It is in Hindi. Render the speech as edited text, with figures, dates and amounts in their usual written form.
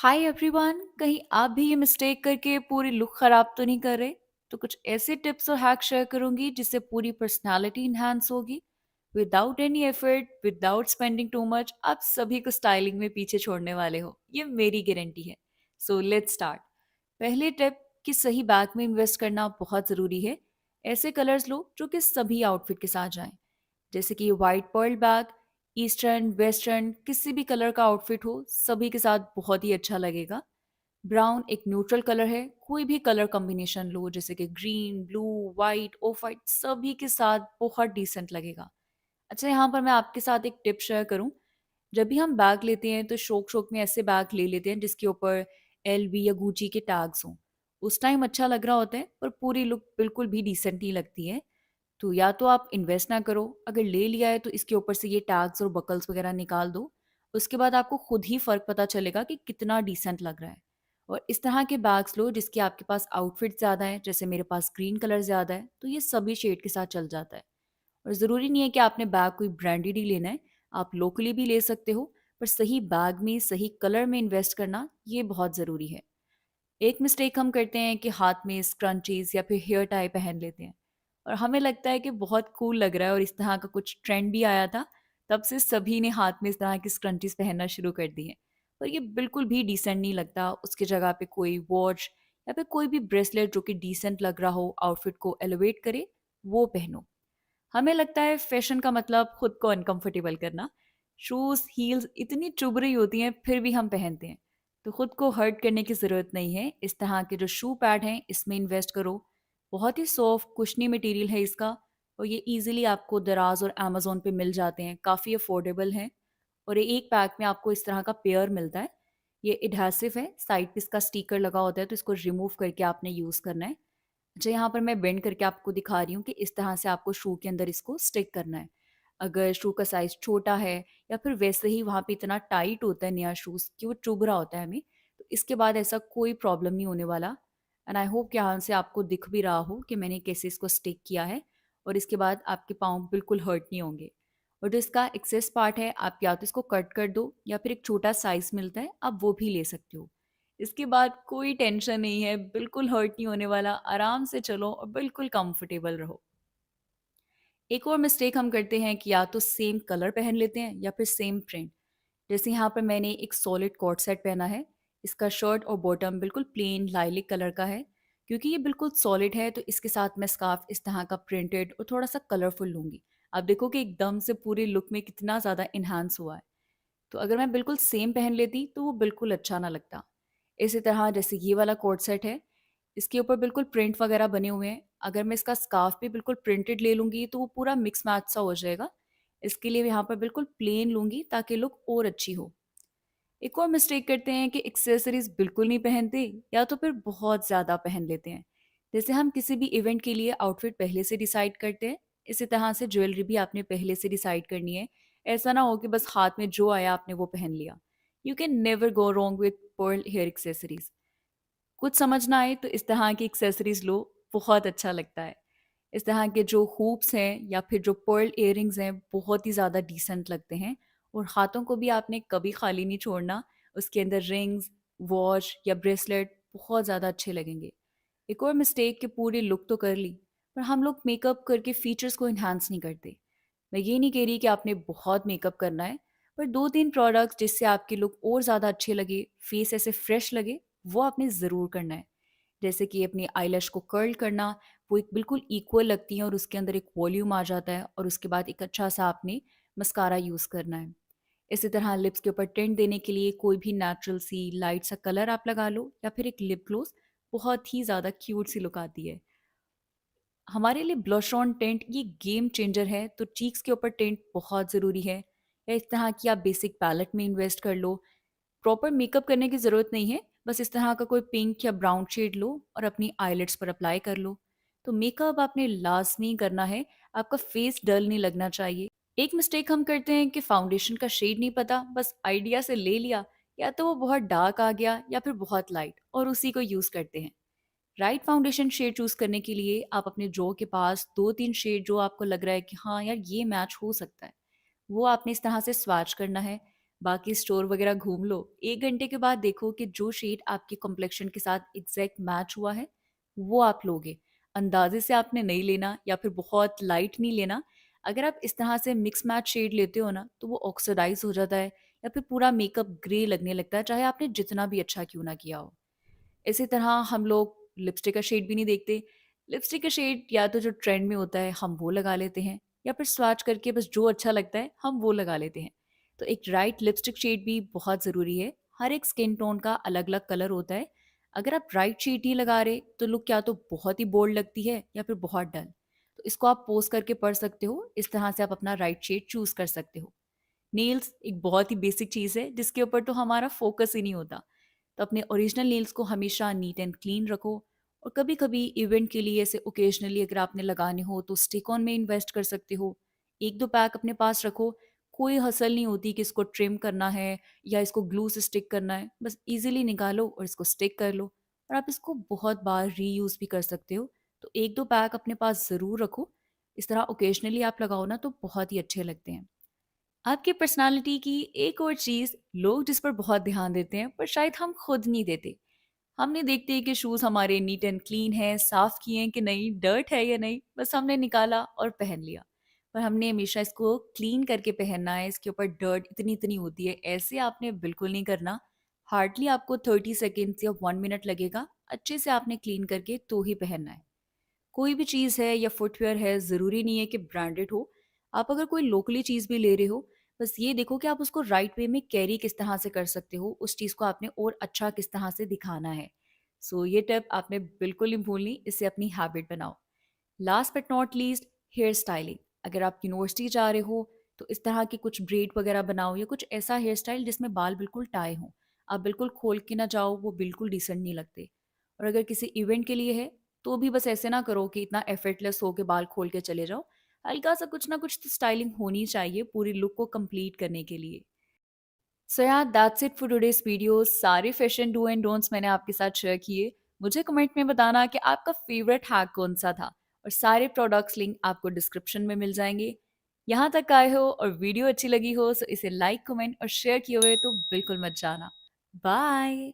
हाय एवरीवन, कहीं आप भी ये मिस्टेक करके पूरी लुक खराब तो नहीं कर रहे? तो कुछ ऐसे टिप्स और हैक शेयर करूंगी जिससे पूरी पर्सनालिटी इन्हांस होगी। Without any effort, without spending too much, आप सभी को स्टाइलिंग में पीछे छोड़ने वाले हो, ये मेरी गारंटी है। So let's start. पहले टिप कि सही बैग में इन्वेस्ट करना बहुत ज़रूरी है। ऐसे कलर्स लो जो कि सभी आउटफिट के साथ जाएं, जैसे कि white pearl bag, eastern western किसी भी कलर का आउटफिट हो सभी के साथ बहुत ही अच्छा लगेगा। ब्राउन एक न्यूट्रल कलर है, कोई भी कलर कॉम्बिनेशन लो जैसे कि green, blue, white, of white, सभी के साथ बहुत डिसेंट लगेगा। अच्छा, यहाँ पर मैं आपके साथ एक टिप शेयर करूँ। जब भी हम बैग लेते हैं तो शौक शौक में ऐसे बैग ले लेते हैं जिसके ऊपर LV या गुची के टैग्स हों। उस टाइम अच्छा लग रहा होता है पर पूरी लुक बिल्कुल भी डिसेंट नहीं लगती है। तो या तो आप इन्वेस्ट ना करो, अगर ले लिया है तो इसके ऊपर से ये टैग्स और बकल्स वगैरह निकाल दो। उसके बाद आपको खुद ही फर्क पता चलेगा कि कितना डिसेंट लग रहा है। और इस तरह के बैग्स लो जिसके आपके पास आउटफिट ज़्यादा है, जैसे मेरे पास ग्रीन कलर ज़्यादा है तो ये सभी शेड के साथ चल जाता है। और ज़रूरी नहीं है कि आपने बैग कोई ब्रांडेड ही लेना है, आप लोकली भी ले सकते हो। पर सही बैग में सही कलर में इन्वेस्ट करना ये बहुत ज़रूरी है। एक मिस्टेक हम करते हैं कि हाथ में स्क्रंचीज या फिर हेयर टाई पहन लेते हैं और हमें लगता है कि बहुत कूल लग रहा है और इस तरह का कुछ ट्रेंड भी आया था। तब से सभी ने हाथ में इस तरह की स्क्रंचीज पहनना शुरू कर दी है। पर ये बिल्कुल भी डिसेंट नहीं लगता। उसकी जगह पे कोई वॉच या फिर कोई भी ब्रेसलेट जो कि डिसेंट लग रहा हो, आउटफिट को एलिवेट करे, वो पहनो। हमें लगता है फैशन का मतलब खुद को अनकंफर्टेबल करना। शूज हील्स इतनी चुभ रही होती हैं फिर भी हम पहनते हैं। तो खुद को हर्ट करने की ज़रूरत नहीं है। इस तरह के जो शू पैड हैं इसमें इन्वेस्ट करो। बहुत ही सॉफ्ट कुशनी मटेरियल है इसका और ये इजीली आपको दराज और अमेजोन पे मिल जाते हैं, काफ़ी अफोर्डेबल हैं। और ये एक पैक में आपको इस तरह का पेयर मिलता है। ये एडहेसिव है, साइड पे इसका स्टिकर लगा होता है तो इसको रिमूव करके आपने यूज़ करना है। अच्छा, यहाँ पर मैं बेंड करके आपको दिखा रही हूँ कि इस तरह से आपको शू के अंदर इसको स्टिक करना है। अगर शू का साइज़ छोटा है या फिर वैसे ही वहाँ पे इतना टाइट होता है नया शूज़ कि वो चुभ रहा होता है हमें, तो इसके बाद ऐसा कोई प्रॉब्लम नहीं होने वाला। एंड आई होप कि यहाँ से आपको दिख भी रहा हो कि मैंने कैसे इसको स्टिक किया है। और इसके बाद आपके पाँव बिल्कुल हर्ट नहीं होंगे। और जो इसका एक्सेस पार्ट है, आप या तो इसको कट कर दो या फिर एक छोटा साइज़ मिलता है, आप वो भी ले सकते हो। इसके बाद कोई टेंशन नहीं है, बिल्कुल हर्ट नहीं होने वाला, आराम से चलो और बिल्कुल कंफर्टेबल रहो। एक और मिस्टेक हम करते हैं कि या तो सेम कलर पहन लेते हैं या फिर सेम प्रिंट। जैसे यहाँ पर मैंने एक सॉलिड कोट सेट पहना है। इसका शर्ट और बॉटम बिल्कुल प्लेन लाइलिक कलर का है। क्योंकि ये बिल्कुल सॉलिड है तो इसके साथ मैं स्कार्फ इस तरह का प्रिंटेड और थोड़ा सा कलरफुल लूंगी। आप देखो कि एकदम से पूरी लुक में कितना ज़्यादा इन्हांस हुआ है। तो अगर मैं बिल्कुल सेम पहन लेती तो वो बिल्कुल अच्छा ना लगता। इसी तरह जैसे ये वाला कोट सेट है, इसके ऊपर बिल्कुल प्रिंट वगैरह बने हुए हैं। अगर मैं इसका स्कार्फ भी बिल्कुल प्रिंटेड ले लूँगी तो वो पूरा मिक्स मैच सा हो जाएगा। इसके लिए यहाँ पर बिल्कुल प्लेन लूँगी ताकि लुक और अच्छी हो। एक और मिस्टेक करते हैं कि एक्सेसरीज बिल्कुल नहीं पहनते या तो फिर बहुत ज़्यादा पहन लेते हैं। जैसे हम किसी भी इवेंट के लिए आउटफिट पहले से डिसाइड करते हैं, इसी तरह से ज्वेलरी भी आपने पहले से डिसाइड करनी है। ऐसा ना हो कि बस हाथ में जो आया आपने वो पहन लिया। You can never go wrong with pearl hair accessories. कुछ समझ ना आए तो इस तरह की एक्सेसरीज लो, बहुत अच्छा लगता है। इस तरह के जो हुप्स हैं या फिर जो पर्ल इयररिंग्स हैं बहुत ही ज़्यादा डिसेंट लगते हैं। और हाथों को भी आपने कभी खाली नहीं छोड़ना। उसके अंदर रिंग्स, वॉच या ब्रेसलेट बहुत ज़्यादा अच्छे लगेंगे। एक और मिस्टेक कि पूरी लुक तो कर ली पर हम लोग मेकअप करके फीचर्स को इन्हांस नहीं करते। मैं ये नहीं कह रही कि आपने बहुत मेकअप करना है, पर 2-3 प्रोडक्ट्स जिससे आपकी लुक और ज़्यादा अच्छे लगे, फेस ऐसे फ्रेश लगे, वो आपने ज़रूर करना है। जैसे कि अपनी आईलैश को कर्ल करना, वो एक बिल्कुल इक्वल लगती है और उसके अंदर एक वॉल्यूम आ जाता है। और उसके बाद एक अच्छा सा आपने मस्कारा यूज़ करना है। इसी तरह लिप्स के ऊपर टिंट देने के लिए कोई भी नेचुरल सी लाइट सा कलर आप लगा लो या फिर एक लिप ग्लोस, बहुत ही ज़्यादा क्यूट सी लुक आती है। हमारे लिए ब्लश ऑन टिंट ये गेम चेंजर है, तो चीक्स के ऊपर टिंट बहुत ज़रूरी है। या इस तरह की आप बेसिक पैलेट में इन्वेस्ट कर लो। प्रॉपर मेकअप करने की ज़रूरत नहीं है, बस इस तरह का कोई पिंक या ब्राउन शेड लो और अपनी आईलिड्स पर अप्लाई कर लो। तो मेकअप आपने लाजमी करना है, आपका फेस डल नहीं लगना चाहिए। एक मिस्टेक हम करते हैं कि फाउंडेशन का शेड नहीं पता, बस आइडिया से ले लिया, या तो वो बहुत डार्क आ गया या फिर बहुत लाइट, और उसी को यूज़ करते हैं। राइट फाउंडेशन शेड चूज करने के लिए आप अपने ड्रॉ के पास 2-3 शेड जो आपको लग रहा है कि हाँ यार ये मैच हो सकता है, वो आपने इस तरह से स्वाच करना है। बाकी स्टोर वगैरह घूम लो, 1 घंटे के बाद देखो कि जो शेड आपके कॉम्प्लेक्शन के साथ एग्ज़ैक्ट मैच हुआ है, वो आप लोगे। अंदाज़े से आपने नहीं लेना या फिर बहुत लाइट नहीं लेना। अगर आप इस तरह से मिक्स मैच शेड लेते हो ना, तो वो ऑक्सिडाइज़ हो जाता है या फिर पूरा मेकअप ग्रे लगने लगता है, चाहे आपने जितना भी अच्छा क्यों ना किया हो। इसी तरह हम लोग लिपस्टिक का शेड भी नहीं देखते। लिपस्टिक का शेड या तो जो ट्रेंड में होता है हम वो लगा लेते हैं या फिर स्वैच करके बस जो अच्छा लगता है हम वो लगा लेते हैं। तो एक राइट लिपस्टिक शेड भी बहुत ज़रूरी है। हर एक स्किन टोन का अलग-अलग कलर होता है। अगर आप राइट शेड ही लगा रहे तो लुक या तो बहुत ही बोल्ड लगती है या फिर बहुत डल। तो इसको आप पोज़ करके पढ़ सकते हो। इस तरह से आप अपना राइट शेड चूज़ कर सकते हो। नेल्स एक बहुत ही बेसिक चीज़ है जिसके ऊपर तो हमारा फोकस ही नहीं होता। तो अपने ओरिजिनल नेल्स को हमेशा नीट एंड क्लीन रखो। और कभी कभी इवेंट के लिए ऐसे ओकेजनली अगर आपने लगाने हो तो स्टिक ऑन में इन्वेस्ट कर सकते हो। एक दो पैक अपने पास रखो। कोई हसल नहीं होती कि इसको ट्रिम करना है या इसको ग्लू से स्टिक करना है, बस इजीली निकालो और इसको स्टिक कर लो। और आप इसको बहुत बार रीयूज भी कर सकते हो। तो एक दो पैक अपने पास ज़रूर रखो। इस तरह ओकेजनली आप लगाओ ना तो बहुत ही अच्छे लगते हैं। आपकी पर्सनालिटी की एक और चीज़ लोग जिस पर बहुत ध्यान देते हैं पर शायद हम खुद नहीं देते। हम नहीं देखते कि शूज़ हमारे नीट एंड क्लीन है, साफ़ किए हैं कि नहीं, डर्ट है या नहीं, बस हमने निकाला और पहन लिया। पर हमने हमेशा इसको क्लीन करके पहनना है, इसके ऊपर डर्ट इतनी-इतनी होती है, ऐसे आपने बिल्कुल नहीं करना। हार्डली आपको 30 सेकंड्स या 1 मिनट लगेगा, अच्छे से आपने क्लीन करके तो ही पहनना है। कोई भी चीज़ है या फुटवियर है, ज़रूरी नहीं है कि ब्रांडेड हो। आप अगर कोई लोकली चीज़ भी ले रहे हो, बस ये देखो कि आप उसको राइट वे में कैरी किस तरह से कर सकते हो, उस चीज़ को आपने और अच्छा किस तरह से दिखाना है। सो ये टिप आपने बिल्कुल नहीं भूलनी, इससे अपनी हैबिट बनाओ। Last but not least, hair styling. अगर आप यूनिवर्सिटी जा रहे हो तो इस तरह की कुछ ब्रेड वगैरह बनाओ या कुछ ऐसा हेयर स्टाइल जिसमें बाल बिल्कुल टाई हों। आप बिल्कुल खोल के ना जाओ, वो बिल्कुल डिसेंट नहीं लगते। और अगर किसी इवेंट के लिए है तो भी बस ऐसे ना करो कि इतना एफर्टलेस हो के बाल खोल के चले जाओ। हल्का सा कुछ ना कुछ तो स्टाइलिंग होनी चाहिए पूरी लुक को कंप्लीट करने के लिए। सो यार that's it for today's video. सारे फैशन डू एंड डोंट्स मैंने आपके साथ शेयर किए। मुझे कमेंट में बताना कि आपका फेवरेट हैक कौन सा था। और सारे प्रोडक्ट्स लिंक आपको डिस्क्रिप्शन में मिल जाएंगे। यहाँ तक आए हो और वीडियो अच्छी लगी हो तो इसे लाइक कमेंट और शेयर किए हुए तो बिल्कुल मत जाना। बाय।